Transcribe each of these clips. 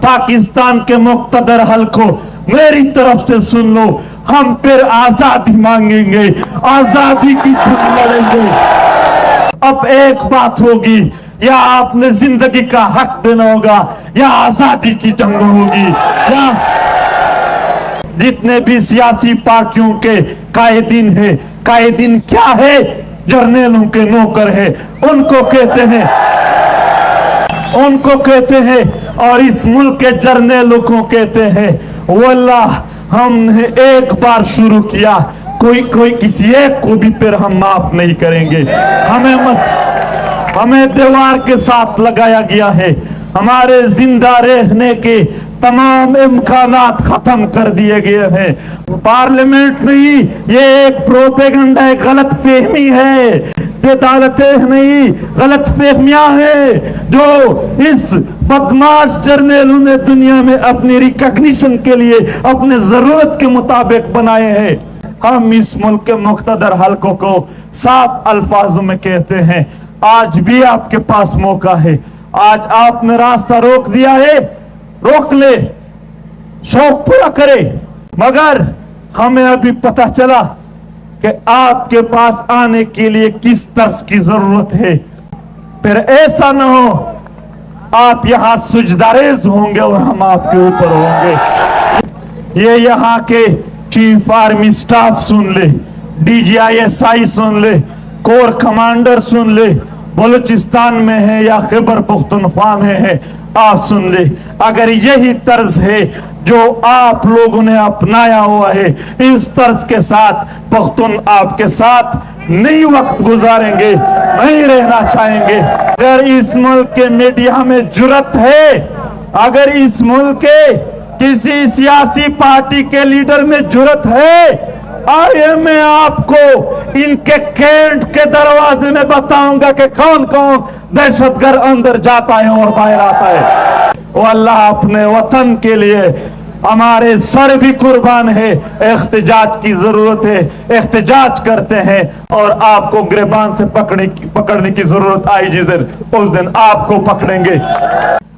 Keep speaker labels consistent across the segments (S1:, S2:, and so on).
S1: पाकिस्तान के मुक्तदर हलको मेरी तरफ से सुन लो, हम फिर आजादी मांगेंगे, आजादी की जंग लड़ेंगे। अब एक बात होगी, या आपने जिंदगी का हक देना होगा या आजादी की जंग होगी। या जितने भी सियासी पार्टियों के कायदीन है, कायदीन क्या है? जर्नलों के नौकर है, उनको कहते हैं और इस मुल्क के जर्नलों को कहते हैं। वल्लाह हमने एक बार शुरू किया, कोई किसी एक को भी फिर हम माफ नहीं करेंगे। हमें दीवार के साथ लगाया गया है, हमारे जिंदा रहने के तमाम इम्कानात खत्म कर दिए गए हैं। पार्लियामेंट नहीं, ये एक प्रोपेगेंडा, एक गलत फहमी है। अदालतें नहीं, गलत फहमियां हैं जो इस बदमाश जर्नलों ने दुनिया में अपनी रिकॉग्निशन के लिए अपने जरूरत के मुताबिक बनाए हैं। हम इस मुल्क के मुक्तदर हलकों को साफ अल्फाजों में कहते हैं, आज भी आपके पास मौका है। आज आपने रास्ता रोक दिया है, रोक ले, शौक पूरा करे। मगर हमें अभी पता चला कि आपके पास आने के लिए किस तर्ज की जरूरत है। फिर ऐसा न हो आप यहां सुजदारेज होंगे और हम आपके ऊपर होंगे। ये यहां के चीफ आर्मी स्टाफ सुन ले, DGISI सुन ले, कोर कमांडर सुन ले, बलूचिस्तान में है या खैबर पख्तूनख्वा में है, आप सुन ले। अगर यही तर्ज है जो आप लोगों ने अपनाया हुआ है, इस तर्ज के साथ पख्तून आपके साथ नहीं वक्त गुजारेंगे, नहीं रहना चाहेंगे। अगर इस मुल्क के मीडिया में जुर्रत है, अगर इस मुल्क के किसी सियासी पार्टी के लीडर में जुर्रत है, आइए मैं आपको इनके कैंट के दरवाजे में बताऊंगा कि कौन कौन दहशतगर्द अंदर जाता है और बाहर आता है। वो अल्लाह अपने वतन के लिए हमारे सर भी कुर्बान है। एहतजाज की जरूरत है, एहतजाज करते हैं और आपको गिरबान से पकड़ने की जरूरत आई जिस दिन, उस दिन आपको पकड़ेंगे।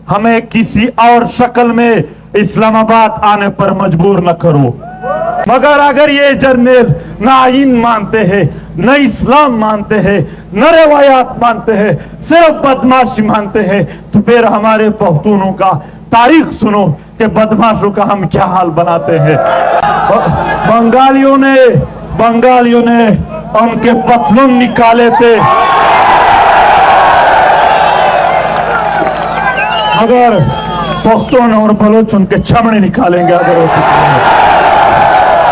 S1: हमें किसी और शक्ल में इस्लामाबाद आने पर मजबूर न करो। मगर अगर ये जर्नल न आईन मानते हैं, न इस्लाम मानते हैं, न रवायात मानते हैं, सिर्फ बदमाशी मानते हैं, तो फिर हमारे पख्तूनों का तारीख सुनो कि बदमाशों का हम क्या हाल बनाते हैं। बंगालियों ने उनके पतलून निकाले थे, मगर पख्तून और बलोच उनके छमड़े निकालेंगे। अगर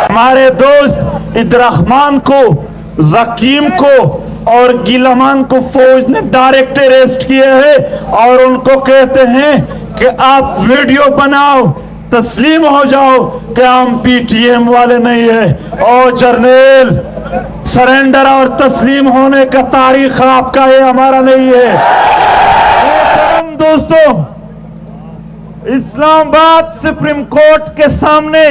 S1: हमारे दोस्त इब्दुर्रहमान को, जकीम को और गिलमान को फौज ने डायरेक्ट अरेस्ट किए हैं और उनको कहते हैं कि आप वीडियो बनाओ, तस्लीम हो जाओ कि हम PTM वाले नहीं है। और जर्नल, सरेंडर और तस्लीम होने का तारीख आपका है, हमारा नहीं है। दोस्तों, इस्लामाबाद सुप्रीम कोर्ट के सामने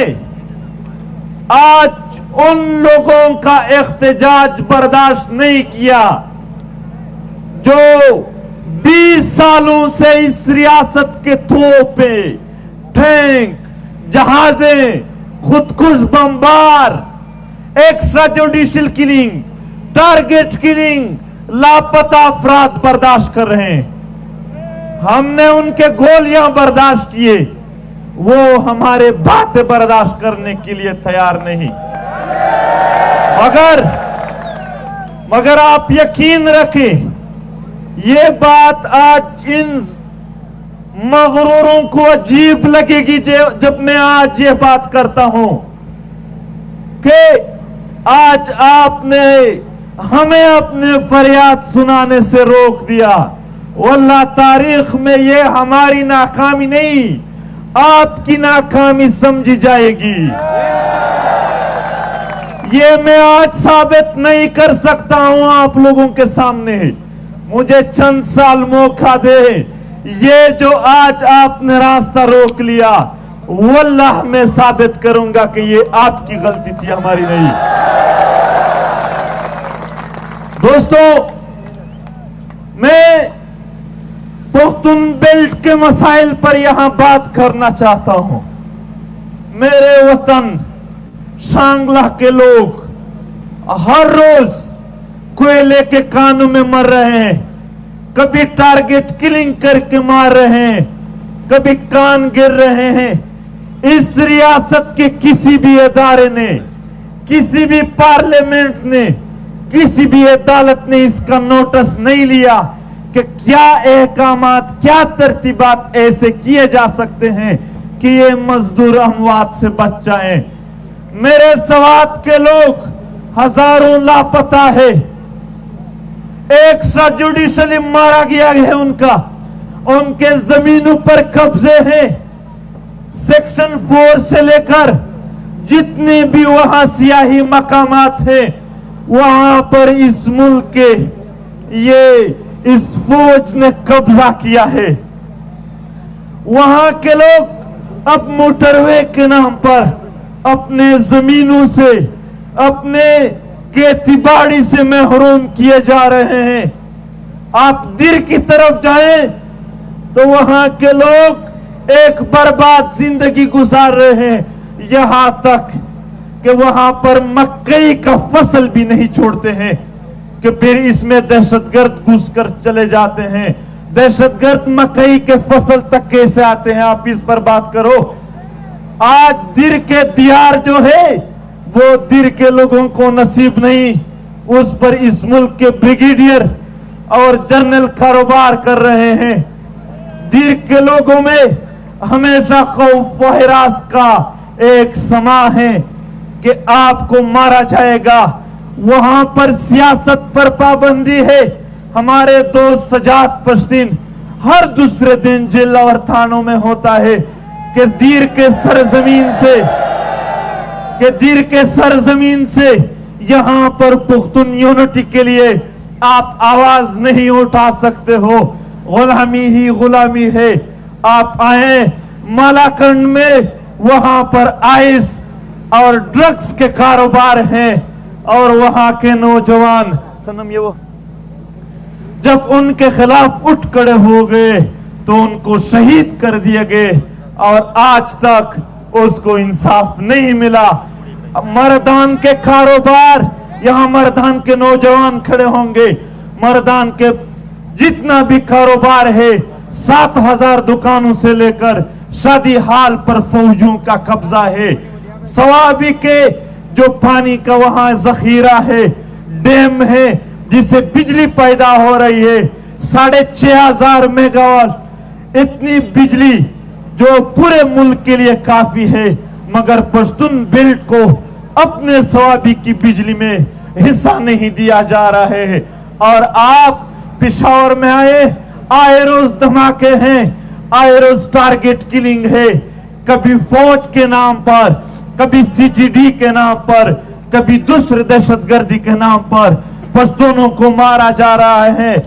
S1: आज उन लोगों का एहतजाज बर्दाश्त नहीं किया जो 20 सालों से इस रियासत के तोपे, टैंक, जहाजें, खुदकुश बमबार, extra judicial killing, target killing, लापता अफराद बर्दाश्त कर रहे हैं। हमने उनके गोलियां बर्दाश्त किए, वो हमारे बातें बर्दाश्त करने के लिए तैयार नहीं। मगर आप यकीन रखें, ये बात आज इन मगरूरों को अजीब लगेगी जब मैं आज ये बात करता हूं कि आज आपने हमें अपने फरियाद सुनाने से रोक दिया। वल्लाह तारीख में ये हमारी नाकामी नहीं, आपकी नाकामी समझी जाएगी। ये मैं आज साबित नहीं कर सकता हूं आप लोगों के सामने, मुझे चंद साल मौका दे। ये जो आज आपने रास्ता रोक लिया, वल्लाह मैं साबित करूंगा कि ये आपकी गलती थी, हमारी नहीं। दोस्तों, मैं पुख्तुन बेल्ट के मसाइल पर यहां बात करना चाहता हूं। मेरे वतन सांगला के लोग हर रोज कोयले के कानों में मर रहे हैं, कभी टारगेट किलिंग करके मार रहे हैं, कभी कान गिर रहे हैं। इस रियासत के किसी भी अदारे ने, किसी भी पार्लियामेंट ने, किसी भी अदालत ने इसका नोटिस नहीं लिया कि क्या एहकामात, क्या तरतीबात ऐसे किए जा सकते हैं कि ये मजदूर अमवात से बच जाएं। मेरे सवात के लोग हजारों लापता है, एक्स्ट्रा जुडिशली मारा गया है, उनके जमीनों पर कब्जे हैं। सेक्शन 4 से लेकर जितने भी वहां सियाही मकामात हैं, वहां पर इस मुल्क के इस फौज ने कब्जा किया है। वहां के लोग अब मोटरवे के नाम पर अपने जमीनों से, अपने खेती-बाड़ी से महरूम किए जा रहे हैं। आप दिर की तरफ जाएं तो वहां के लोग एक बर्बाद जिंदगी गुजार रहे हैं, यहां तक कि वहां पर मकई का फसल भी नहीं छोड़ते हैं कि फिर इसमें दहशतगर्द घुसकर चले जाते हैं। दहशतगर्द मकई के फसल तक कैसे आते हैं, आप इस पर बात करो। आज दिर के दियार जो है वो दिर के लोगों को नसीब नहीं, उस पर इस मुल्क के ब्रिगेडियर और जनरल कारोबार कर रहे हैं। दिर के लोगों में हमेशा खौफ व हिरास का एक समा है कि आपको मारा जाएगा। वहां पर सियासत पर पाबंदी है। हमारे दोस्त सजाद पश्तीन हर दूसरे दिन जेल और थानों में होता है कि दीर के सरजमीन से यहां पर पुख्तून यूनिटी के लिए आप आवाज नहीं उठा सकते हो। गुलामी ही गुलामी है। आप आए मालाकंड में, वहां पर आइस और ड्रग्स के कारोबार हैं और वहां के नौजवान सनम ये वो जब उनके खिलाफ उठ खड़े हो गए तो उनको शहीद कर दिए गए और आज तक उसको इंसाफ नहीं मिला। मर्दान के कारोबार, यहां मर्दान के नौजवान खड़े होंगे। मर्दान के जितना भी कारोबार है, 7,000 दुकानों से लेकर शादी हाल पर फौजियों का कब्जा है। सवाबी के जो पानी का वहां जखीरा है, डैम है जिससे बिजली पैदा हो रही है, 6,500 मेगावाट, इतनी बिजली जो पूरे मुल्क के लिए काफी है। मगर पश्तून बेल्ट को अपने सवाबी की बिजली में हिस्सा नहीं दिया जा रहा है। और आप पिशावर में आए रोज धमाके हैं, आए रोज टारगेट किलिंग है, कभी फौज के नाम पर, कभी सीजीडी के नाम पर, कभी दूसरे दहशतगर्दी के नाम पर पश्तूनों को मारा जा रहा है।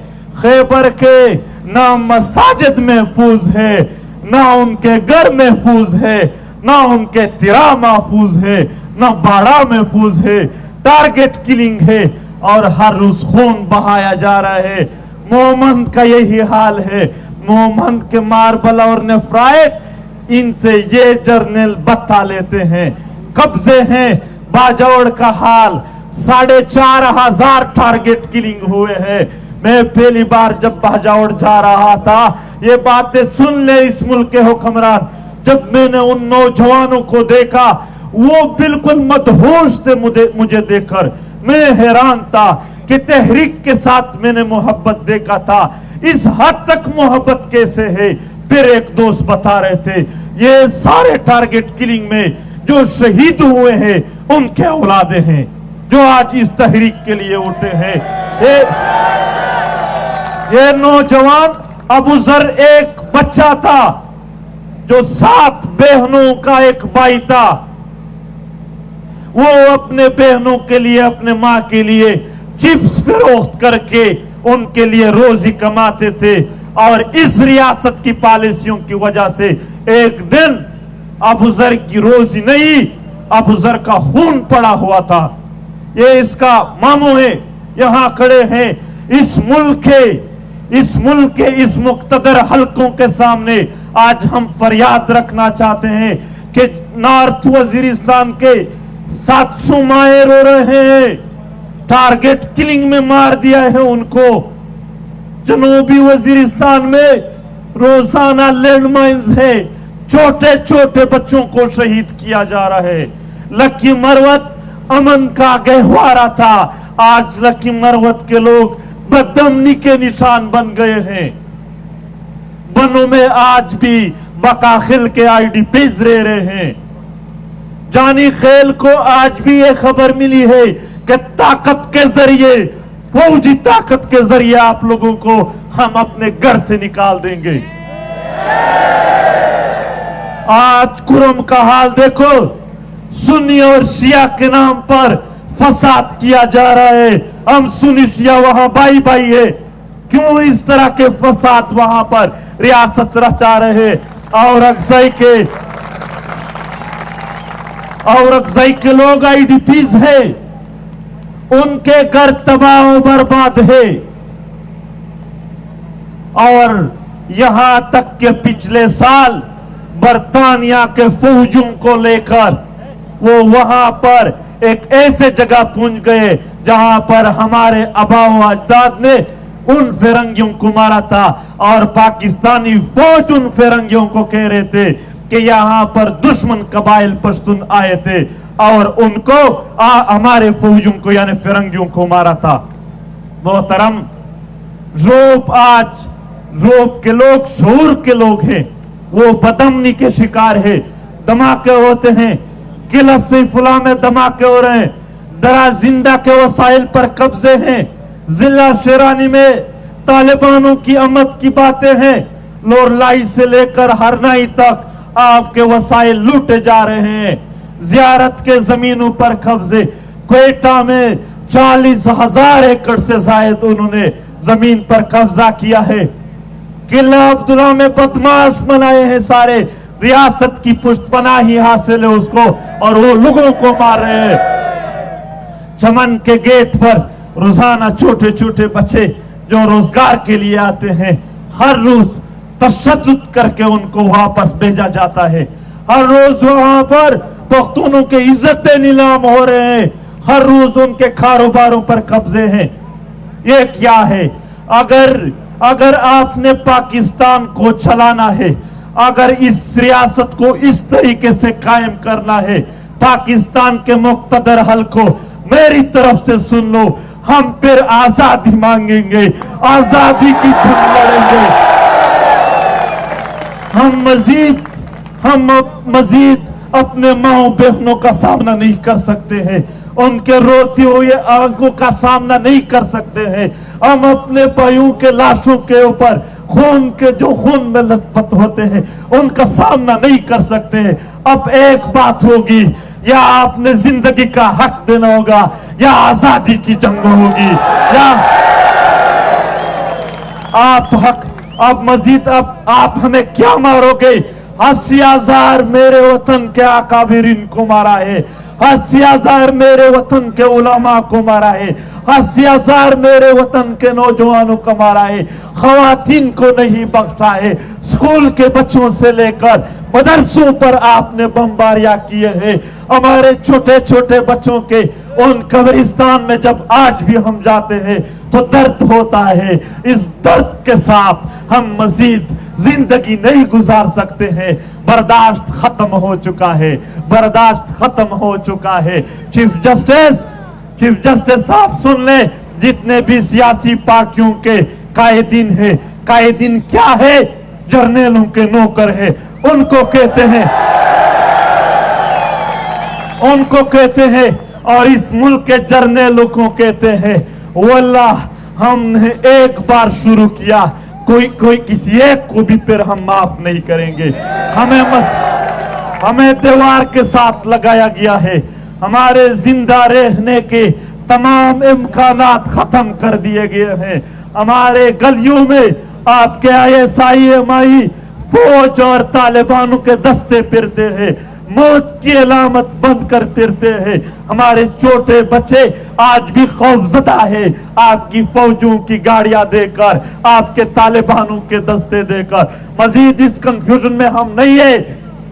S1: खैबर के ना मसाजिद महफूज है, ना उनके घर महफूज है, ना उनके तिरा महफूज है, ना बाड़ा महफूज है। टारगेट किलिंग है और हर रोज खून बहाया जा रहा है। मोहम्मद का यही हाल है। मोहम्मद के मार्बल और नेफ्राइट, इनसे ये जर्नल बता लेते हैं। कब्जे हैं। बाजौड़ का हाल, 4,500 टारगेट किलिंग हुए हैं। मैं पहली बार जब बाजौड़ जा रहा था, ये बातें सुन ले इस मुल्क के हुक्मरान, जब मैंने उन नौजवानों को देखा, वो बिल्कुल मदहोश थे मुझे देखकर। मैं हैरान था कि तहरीक के साथ मैंने मोहब्बत देखा था, इस हद तक मोहब्बत कैसे है। फिर एक दोस्त बता रहे थे, ये सारे टारगेट किलिंग में जो शहीद हुए हैं उनके औलादे हैं जो आज इस तहरीक के लिए उठे हैं। ये नौजवान अबू जर एक बच्चा था जो 7 बहनों का एक भाई था। वो अपने बहनों के लिए, अपने मां के लिए चिप्स फरोख्त करके उनके लिए रोजी कमाते थे। और इस रियासत की पॉलिसियों की वजह से एक दिन अबू जर की रोजी नहीं, अबू जर का खून पड़ा हुआ था। ये इसका मामू है, यहां खड़े हैं। इस मुल्क के इस मुल्क के इस मुक्तदर हलकों के सामने आज हम फरियाद रखना चाहते हैं कि नॉर्थ वजीरिस्तान के 700 माए रो रहे हैं, टारगेट किलिंग में मार दिया है उनको। जनूबी वजीरिस्तान में रोजाना लैंडमाइंस है, छोटे छोटे बच्चों को शहीद किया जा रहा है। लक्की मरवत अमन का गहवारा था, आज लक्की मरवत के लोग बदअमनी के निशान बन गए हैं। बनों में आज भी बकाखिल के IDPs रह रहे हैं। जानी खेल को आज भी ये खबर मिली है कि ताकत के जरिए, फौजी ताकत के जरिए आप लोगों को हम अपने घर से निकाल देंगे। आज कुरम का हाल देखो, सुन्नी और शिया के नाम पर फसाद किया जा रहा है। हम सुन्नी शिया वहां भाई भाई है, क्यों इस तरह के फसाद वहां पर रियासत रचा रहे? औरकजई के लोग IDPs है, उनके घर तबाह बर्बाद है। और यहां तक के पिछले साल बरतानिया के फौजियों को लेकर वो वहां पर एक ऐसे जगह पहुंच गए जहां पर हमारे आबाओ अजदाद ने उन फिरंगियों को मारा था, और पाकिस्तानी फौज उन फिरंगियों को कह रहे थे कि यहां पर दुश्मन कबाइल पश्तून आए थे और उनको हमारे फौजियों को यानी फिरंगियों को मारा था। मोहतरम, जोब के लोग शऊर के लोग हैं, वो बदअमनी के शिकार है। धमाके होते हैं, किला सैफुल्लाह में धमाके हो रहे हैं, दरा जिंदा के वसाइल पर कब्जे हैं, जिला शेरानी में तालिबानों की आमद की बातें हैं, लोरलाई से लेकर हरनाई तक आपके वसाइल लूटे जा रहे हैं। जियारत के जमीनों पर कब्जे, क्वेटा में 40,000 एकड़ से ज्यादा उन्होंने जमीन पर कब्जा किया है। किला अब्दुल्ला में बदमाश बनाए हैं सारे, रियासत की पुष्टपनाही हासिल है उसको, और वो लोगों को मार रहे हैं। चमन के गेट पर रोजाना छोटे छोटे बच्चे जो रोजगार के लिए आते हैं, हर रोज तशद्दुद करके उनको वापस भेजा जाता है। हर रोज वहां पर पख्तूनों के इज्जतें नीलाम हो रहे हैं, हर रोज उनके कारोबारों पर कब्जे हैं। ये क्या है? अगर आपने पाकिस्तान को चलाना है, अगर इस रियासत को इस तरीके से कायम करना है, पाकिस्तान के मुक्तदर हल को मेरी तरफ से सुन लो, हम फिर आजादी मांगेंगे, आजादी की जंग लड़ेंगे। हम मजीद अपने माओ बहनों का सामना नहीं कर सकते हैं, उनके रोती हुए आंखों का सामना नहीं कर सकते हैं। हम अपने भाइयों के लाशों के ऊपर खून में लथपथ होते हैं, उनका सामना नहीं कर सकते हैं। अब एक बात होगी, या आपने जिंदगी का हक देना होगा या आजादी की जंग होगी, या अब मजीद आप हमें क्या मारोगे? 80,000 मेरे वतन के अकाबिरीन को मारा है, 80,000 मेरे वतन के उलमा को मारा है, 80,000 मेरे वतन के नौजवानों को मारा है, खवातीन को नहीं बख्शा है। स्कूल के बच्चों से लेकर मदरसों पर आपने बमबारियां किए हैं। हमारे छोटे छोटे बच्चों के उन कब्रिस्तान में जब आज भी हम जाते हैं तो दर्द होता है। इस दर्द के साथ हम मजीद जिंदगी नहीं गुजार सकते हैं। बर्दाश्त खत्म हो चुका है, बर्दाश्त खत्म हो चुका है। चीफ जस्टिस साहब सुन ले, जितने भी सियासी पार्टियों के कायदीन है, कायदीन क्या है? जर्नलों के नौकर है, उनको कहते हैं और इस मुल्क के जर्नलों को कहते हैं। वल्लाह हमने एक बार शुरू किया, कोई किसी एक को भी फिर हम माफ नहीं करेंगे। हमें दीवार के साथ लगाया गया है, हमारे जिंदा रहने के तमाम इम्कानात खत्म कर दिए गए हैं। हमारे गलियों में आपके ISI MI फौज और तालिबानों के दस्ते फिरते हैं। मौत की अलामत बंद कर फिरते हैं। हमारे छोटे बच्चे आज भी खौफजदा है आपकी फौजों की गाड़ियां देकर, आपके तालिबानों के दस्ते देकर। मजीद इस कंफ्यूजन में हम नहीं है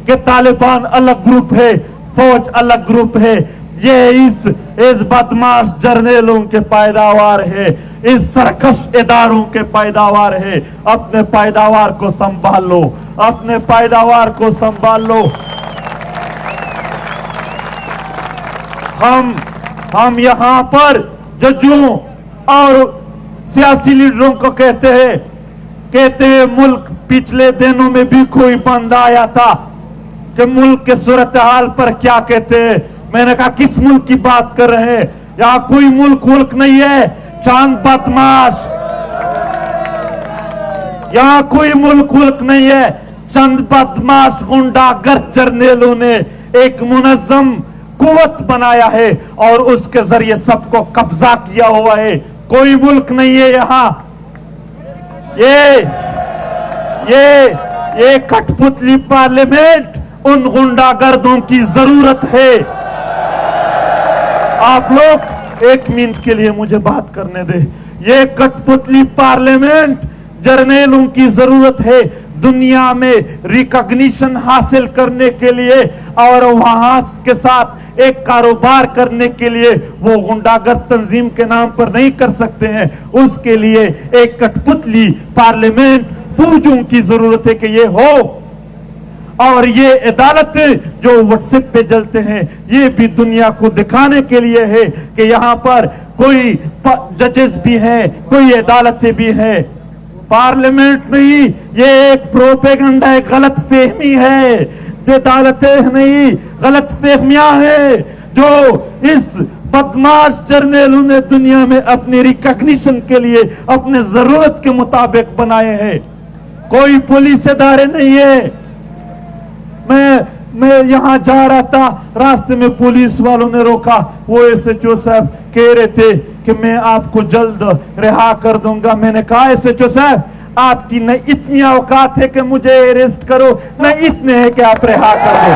S1: कि तालिबान अलग ग्रुप है, फौज अलग ग्रुप है। ये इस बदमाश जर्नेलों के पैदावार है, इस सरकश इदारों के पैदावार है। अपने पैदावार को संभाल लो, अपने पैदावार को संभाल लो। हम यहाँ पर जजों और सियासी लीडरों को कहते हैं मुल्क पिछले दिनों में भी कोई बंदा आया था कि मुल्क के सूरत हाल पर क्या कहते हैं। मैंने कहा किस मुल्क की बात कर रहे हैं? यहाँ कोई मुल्क नहीं है, चांद बदमाश। यहाँ कोई मुल्क नहीं है, चंद बदमाश गुंडागर्द जर्नेलों ने एक मुनज़्ज़म कुव्वत बनाया है और उसके जरिए सबको कब्जा किया हुआ है। कोई मुल्क नहीं है यहाँ। ये कठपुतली पार्लियामेंट उन गुंडागर्दों की जरूरत है। आप लोग एक मिनट के लिए मुझे बात करने दे। ये कठपुतली पार्लियामेंट जर्नेलों की जरूरत है दुनिया में रिकॉग्निशन हासिल करने के लिए और वहां के साथ एक कारोबार करने के लिए। वो गुंडागर्द तंजीम के नाम पर नहीं कर सकते हैं, उसके लिए एक कठपुतली पार्लियामेंट फौजों की जरूरत है कि ये हो। और ये अदालतें जो व्हाट्सएप पे जलते हैं ये भी दुनिया को दिखाने के लिए है कि यहाँ पर कोई जजेस भी हैं, कोई अदालतें भी हैं। पार्लियामेंट नहीं, ये एक प्रोपेगेंडा है, गलत फहमी है। अदालतें नहीं, गलत फहमियां हैं जो इस बदमाश जर्नेलों ने दुनिया में अपनी रिकॉग्निशन के लिए अपने जरूरत के मुताबिक बनाए हैं। कोई पुलिस इदारे नहीं है। मैं यहां जा रहा था, रास्ते में पुलिस वालों ने रोका। वो एसएचओ साहब कह रहे थे कि मैं आपको जल्द रिहा कर दूंगा। मैंने कहा एसएचओ साहब आपकी न इतनी औकात है कि मुझे अरेस्ट करो, न इतने है कि आप रिहा कर दो।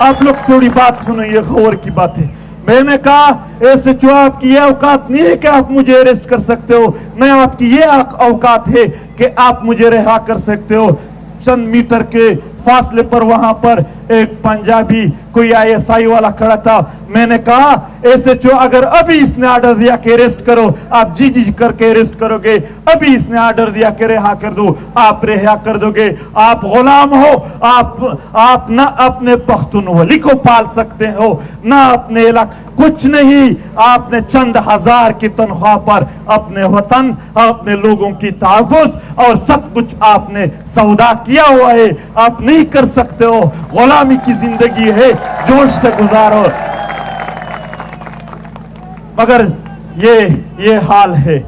S1: आप लोग थोड़ी बात सुनो, ये गौर की बात है। मैंने कहा एसएचओ आपकी ये औकात नहीं है कि आप मुझे अरेस्ट कर सकते हो, न आपकी ये औकात है कि आप मुझे रिहा कर सकते हो। चंद मीटर के फासले पर वहां पर एक पंजाबी कोई आईएसआई वाला खड़ा था। मैंने कहा एसएचओ अगर अभी इसने ऑर्डर दिया कि अरेस्ट करो, आप जी करके अरेस्ट करोगे। अभी इसने ऑर्डर दिया कि रिहा कर दो, आप रिहा कर दोगे। आप गुलाम हो, आप ना अपने पख्तूनवाली को पाल सकते हो, ना अपने इलाके, कुछ नहीं। आपने चंद हजार की तनख्वाह पर अपने वतन, अपने लोगों की तहफ़्फ़ुज़ और सब कुछ आपने सौदा किया हुआ है। आप नहीं कर सकते हो। गुलामी की जिंदगी है, जोश से गुजारो। मगर ये हाल है।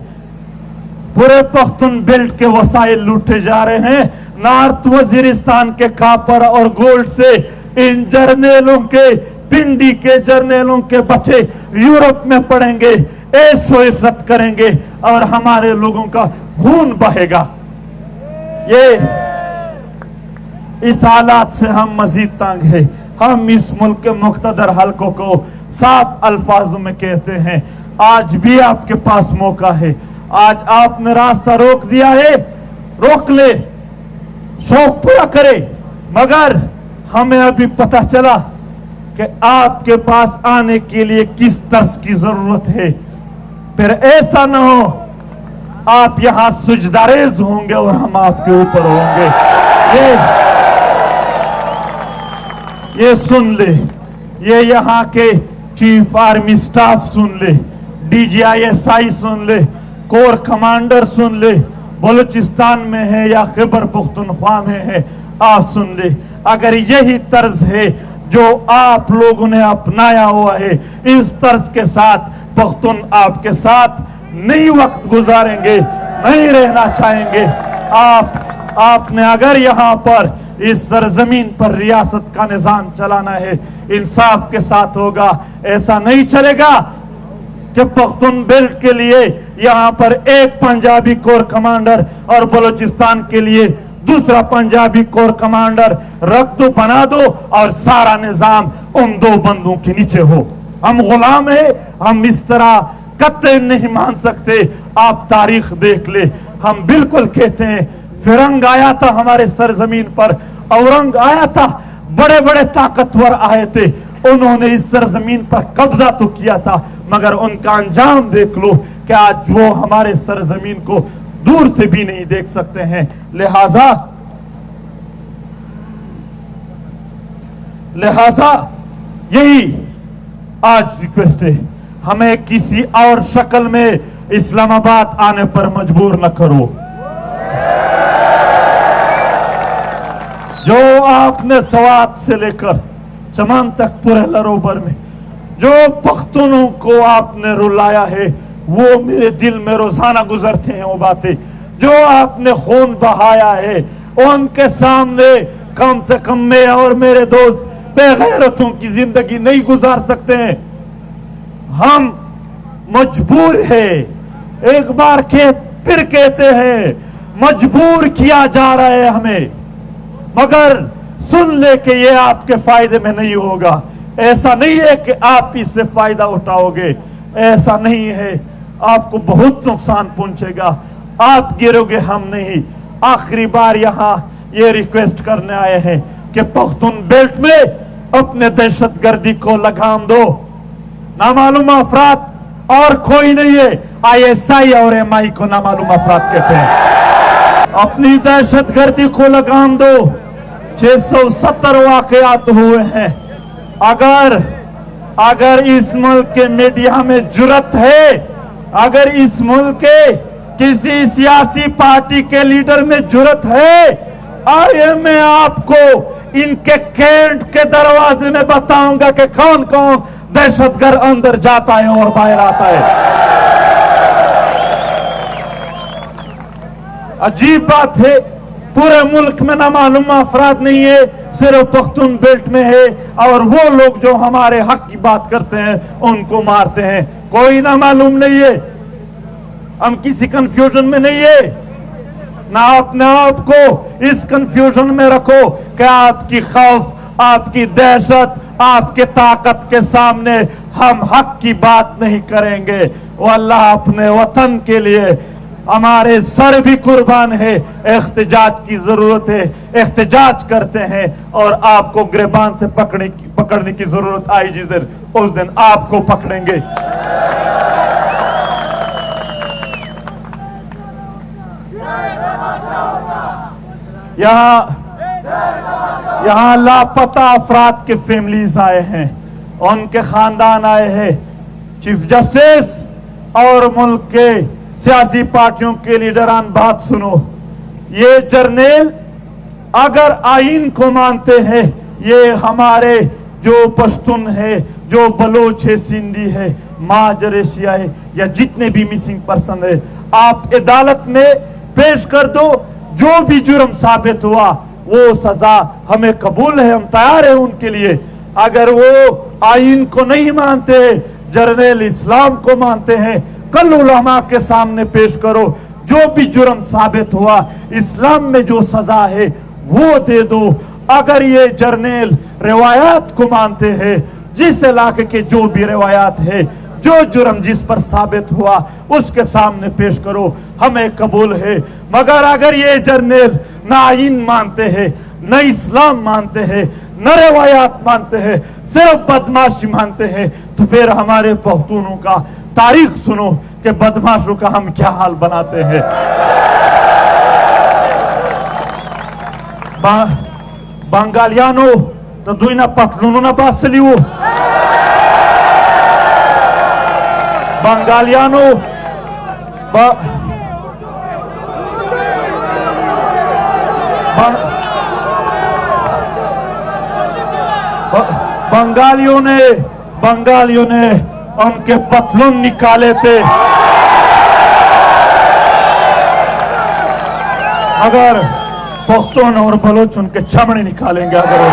S1: पूरे पख्तून बेल्ट के वसाइल लूटे जा रहे हैं। नॉर्थ वजीरिस्तान के कापर और गोल्ड से इन जर्नेलों के, पिंडी के जर्नेलों के बच्चे यूरोप में पढ़ेंगे, ऐशो इज़्ज़त करेंगे और हमारे लोगों का खून बहेगा। ये इस हालात से हम मजीद तंग है। हम इस मुल्क के मुक़्तदर हलकों को साफ अल्फाजों में कहते हैं, आज भी आपके पास मौका है। आज आपने रास्ता रोक दिया है, रोक ले, शौक पूरा करे। मगर हमें अभी पता चला कि आपके पास आने के लिए किस तर्ज की जरूरत है। फिर ऐसा न हो आप यहां सुजदारेज होंगे और हम आपके ऊपर होंगे। ये सुन ले, ये यहाँ के चीफ आर्मी स्टाफ सुन ले, DGISI सुन ले, कोर कमांडर सुन ले, बलूचिस्तान में है या खैबर पख्तूनख्वा में है, आप सुन ले। अगर यही तर्ज है जो आप लोगों ने अपनाया हुआ है, इस तर्ज के साथ पख्तून आपके साथ नहीं वक्त गुजारेंगे, नहीं रहना चाहेंगे। आपने अगर यहाँ पर इस सरजमीन पर रियासत का निजाम चलाना है, इंसाफ के साथ होगा। ऐसा नहीं चलेगा कि पख्तून बेल्ट के लिए यहाँ पर एक पंजाबी कोर कमांडर और बलूचिस्तान के लिए दूसरा पंजाबी कोर कमांडर रख दो, बना दो और सारा निजाम उन दो बंदों के नीचे हो। हम गुलाम है, हम इस तरह कतई नहीं मान सकते। आप तारीख देख ले, हम बिल्कुल कहते हैं फिरंग आया था हमारे सरजमीन पर, औरंग आया था, बड़े बड़े ताकतवर आए थे, उन्होंने इस सरजमीन पर कब्जा तो किया था, मगर उनका अंजाम देख लो कि आज वो हमारे सरजमीन को दूर से भी नहीं देख सकते हैं। लिहाजा यही आज रिक्वेस्ट है, हमें किसी और शक्ल में इस्लामाबाद आने पर मजबूर न करो। जो आपने सवात से लेकर चमन तक पूरे लरोबर में जो पख्तूनों को आपने रुलाया है, वो मेरे दिल में रोजाना गुजरते हैं वो बातें। जो आपने खून बहाया है, उनके सामने कम से कम मैं और मेरे दोस्त बेगैरतों की जिंदगी नहीं गुजार सकते हैं। हम मजबूर है, एक बार फिर कहते हैं, मजबूर किया जा रहा है हमें, मगर सुन ले कि ये आपके फायदे में नहीं होगा। ऐसा नहीं है कि आप इससे फायदा उठाओगे, ऐसा नहीं है, आपको बहुत नुकसान पहुंचेगा, आप गिरोगे, हम नहीं। आखिरी बार यहाँ ये रिक्वेस्ट करने आए हैं कि पख्तून बेल्ट में अपने दहशतगर्दी को लगाम दो। नामालूम अफराद और कोई नहीं है, ISI और MI को नामालूम अफराद कहते हैं। अपनी दहशतगर्दी को लगाम दो। 670 वाकयात हुए हैं। अगर इस मुल्क के मीडिया में जुर्रत है, अगर इस मुल्क के किसी सियासी पार्टी के लीडर में जुर्रत है, आइए मैं आपको इनके कैंट के दरवाजे में बताऊंगा कि कौन कौन दहशतगर्द अंदर जाता है और बाहर आता है। अजीब बात है, पूरे मुल्क में ना मालूम अफराद नहीं है, सिर्फ पख्तून बेल्ट में है, और वो लोग जो हमारे हक की बात करते हैं उनको मारते हैं। कोई ना मालूम नहीं है, हम किसी कंफ्यूजन में नहीं है। ना अपने आप को इस कंफ्यूजन में रखो कि आपकी खौफ, आपकी दहशत, आपके ताकत के सामने हम हक की बात नहीं करेंगे। वो अल्लाह अपने वतन के लिए हमारे सर भी कुर्बान है। एहतजाज की जरूरत है, एहतजाज करते हैं, और आपको गिरबान से पकड़ने की जरूरत आई जिस दिन, उस दिन आपको पकड़ेंगे। यहाँ लापता अफराद के फैमिलीज आए हैं, उनके खानदान आए हैं। चीफ जस्टिस और मुल्क के सियासी पार्टियों के लीडरान, बात सुनो। ये जर्नल अगर आइन को मानते हैं, ये हमारे जो पश्तून है, जो बलोच है, सिंधी है, महाजर एशिया है, या जितने भी मिसिंग पर्सन है, आप अदालत में पेश कर दो। जो भी जुर्म साबित हुआ वो सजा हमें कबूल है, हम तैयार हैं उनके लिए। अगर वो आइन को नहीं मानते, जर्नल इस्लाम को मानते हैं, कल उलमा के सामने पेश करो। जो भी जुर्म साबित हुआ, इस्लाम में जो सजा है वो दे दो। अगर ये जर्नल रिवायात को मानते हैं, जिस इलाके के जो भी रिवायात है, जो जुर्म जिस पर साबित हुआ उसके सामने पेश करो, हमें कबूल है। मगर अगर ये जर्नल ना आइन मानते हैं, न इस्लाम मानते हैं, न रिवायात मानते हैं, सिर्फ बदमाशी मानते हैं, तो फिर हमारे पख्तूनों का तारीख सुनो कि बदमाशों का हम क्या हाल बनाते हैं। बंगालियानो तो दुईना पतलूनो ना बासलियो, बंगालियानो बंगालियों ने उनके पतलून निकाले थे। अगर पख्तून और बलोच उनके चमड़े निकालेंगे, अगर वो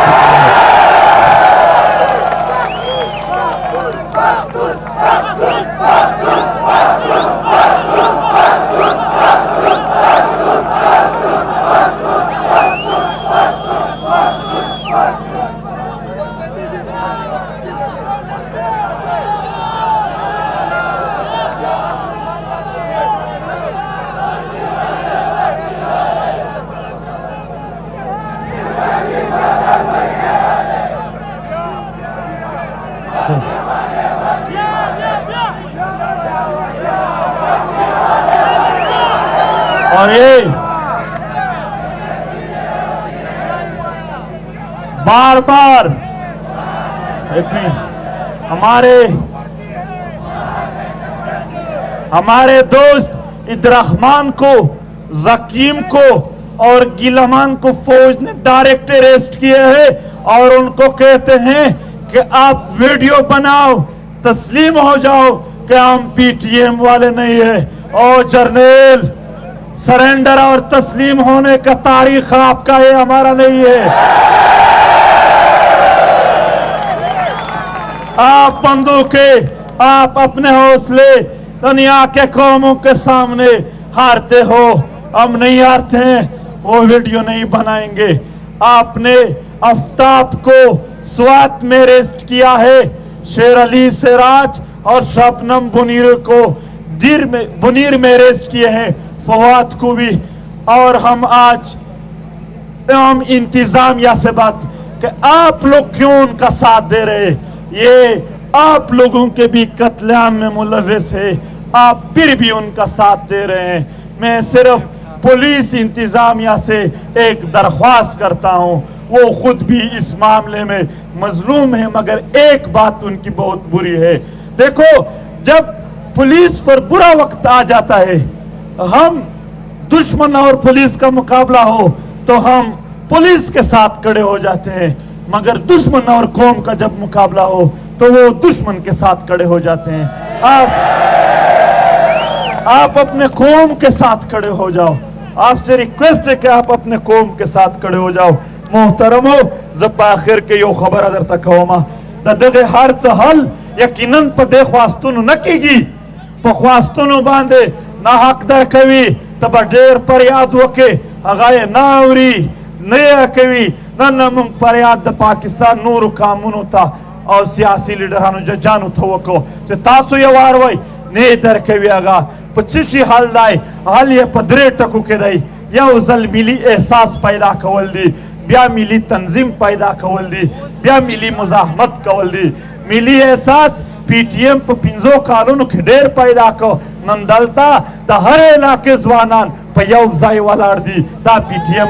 S1: और ये बार बार हमारे दोस्त इब्राहिम को, जकीम को और गिलमान को फौज ने डायरेक्ट अरेस्ट किए हैं और उनको कहते हैं कि आप वीडियो बनाओ, तस्लीम हो जाओ कि हम पीटीएम वाले नहीं है। और जर्नल, सरेंडर और तस्लीम होने का तारीख आपका है, हमारा नहीं है। आप बंदूकें, आप अपने हौसले दुनिया के कौमों के सामने हारते हो, हम नहीं हारते हैं, वो वीडियो नहीं बनाएंगे। आपने आफ्ताब को स्वात में अरेस्ट किया है, शेर अली सिराज और शबनम मुनीर को मुनीर में अरेस्ट किए हैं, फवाद को भी। और हम आज इंतजामिया से बात कि आप लोग क्यों उनका साथ दे रहे, ये आप लोगों के भी कत्लेआम में मुलविस है, आप फिर भी उनका साथ दे रहे हैं। मैं सिर्फ पुलिस इंतजामिया से एक दरख्वास्त करता हूं, वो खुद भी इस मामले में मजलूम है, मगर एक बात उनकी बहुत बुरी है। देखो, जब पुलिस पर बुरा वक्त आ जाता है, हम दुश्मन और पुलिस का मुकाबला हो तो हम पुलिस के साथ खड़े हो जाते हैं, मगर दुश्मन और कौम का जब मुकाबला हो तो वो दुश्मन के साथ खड़े हो जाते हैं। आप अपने कौम के साथ खड़े हो जाओ, आपसे रिक्वेस्ट है कि आप अपने कौम के साथ खड़े हो जाओ। मोहतरमो, जब आखिर के यो खबर अदर तक होमा दगे हर हल यकीनन पदे ख्वास्तुन न कीगी, पख्वास्तुन बांधे ना हक दर कवी तब ढेर पर याद वके अगाए नावरी नया कवी न मुंग पर याद पाकिस्तान नूर कामून होता और सियासी लीडरानो जजानु थवको जे तासु यवार वई ने दर कवी अगा पचिशी हाल दाई हाल ये पदरे टकु के दाई या उजल मिली एहसास पैदा कवल दी, ब्या मिली तंजीम पैदा कवल दी, ब्या मिली मुजाहमत कवल दी, मिली एहसास पीटीएम पर पिंजो कानून के ढेर पैदा को नंदलता द हर इलाके जवानान पयव जाय वाला दी दा पीटीएम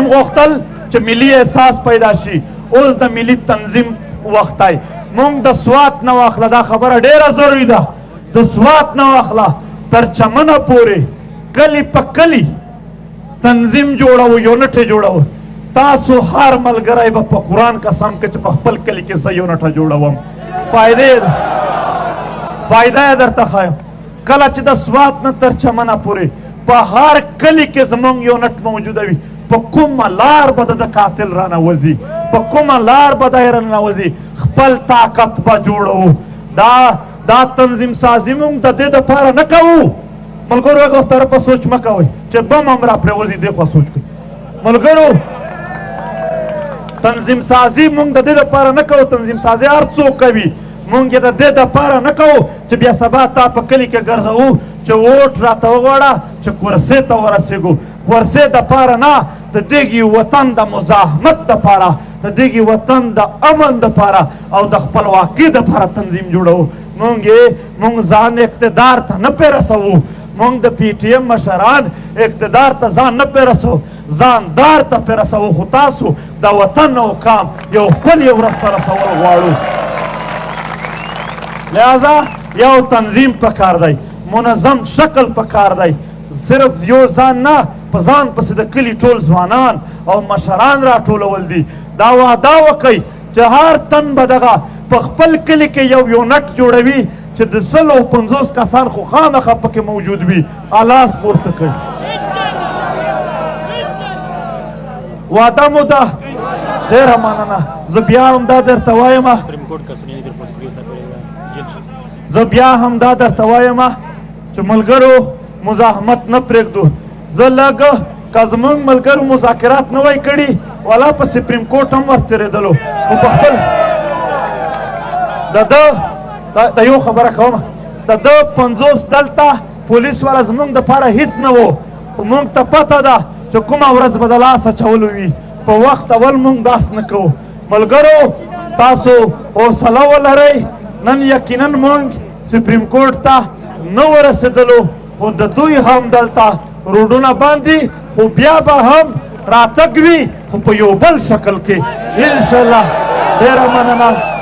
S1: गोख्तल च मिली एहसास पैदाशी उस द मिली तंजीम वक्त आई मुंग द स्वात न वाखला दा खबर ढेर जरूरी दा द स्वात न वाखला तर चमन पूरे कली पकली तंजीम जोड़ाओ यूनिट जोड़ाओ तासु हार मलगराई बप्पा कुरान का सम के पखपल कली के सयो नठा जोड़ावम फायदा दर तखायो कलच द स्वात न तर चमना पूरे पहाड़ कली के जमंग यूनिट मौजूद है पकुमा लार बद कातिल राना वजी पकुमा लार बदाय राना वजी खपल ताकत बा जोड़ो दा तंजीम साजिमुंग द दे द पारा न कहू मलगरो को तरफ सोच मकाओ चे बम हमरा प्रे वजी देखो सोच के मलगरो तंजीम साजी मुंग द दे पारा न कहो, तंजीम साजी अर्चो कभी मुंग ये द दे पारा न कहो च बिया सबा ता पकली के गरजऊ च वोट राता वगड़ा च कुरसे त वरसेगो कुरसे द पारा ना त देगी वतन द मुजाहमत द पारा त देगी वतन द अमन द पारा और द खपलवाकी द पारा तंजीम जुड़ो मुंग जान इख्तिदार त न पे रसऊ मुंग द पीटीएम मशरान इख्तिदार त जान न पे रसो जानदार त पे रसो खुतासु द वतन ओ काम यो फल यो रस्ता रसो वाड़ू लिहाजा यो तंजीम पकार दाई मुनज़म शक्ल पकार दाई सिर्फ यो जान ना पजान पस द कली टोल जवानान और मशरान रा टोल वल्दी दावा कई जहार तन बदगा पखपल कली के यो यूनिट जोड़वी च द सलो 50 का सान खो खाना खप के मौजूद भी आलास पुरत कई वादा मुदा देर मानना जबिया हमदा दर तवायमा जबिया हमदा दर तवायमा च मलगरो मुजाहमत न प्रेग दो जलग کزمنګ ملګرو مذاکرات نه وای کړي ولا په سپریم کورټ هم ورتېرېدلو خو په خپل د یو خبره کومه د ده 50 دلته پولیس والا زموږ دپاره هیڅ نه و خو موږ ته پته ده چې کومه ورځ به د لاس اچولو وي په وخت اول موږ داس نه کوو ملګرو تاسو حوصله ولرئ نن یقینا موږ سپریم کورټ ته نه ورسېدلو خو د دوی هم دلته روډونه باندې خو بیا به هم راتګ وي خو په یو بل شکل کې انشاءالله ډېره مننه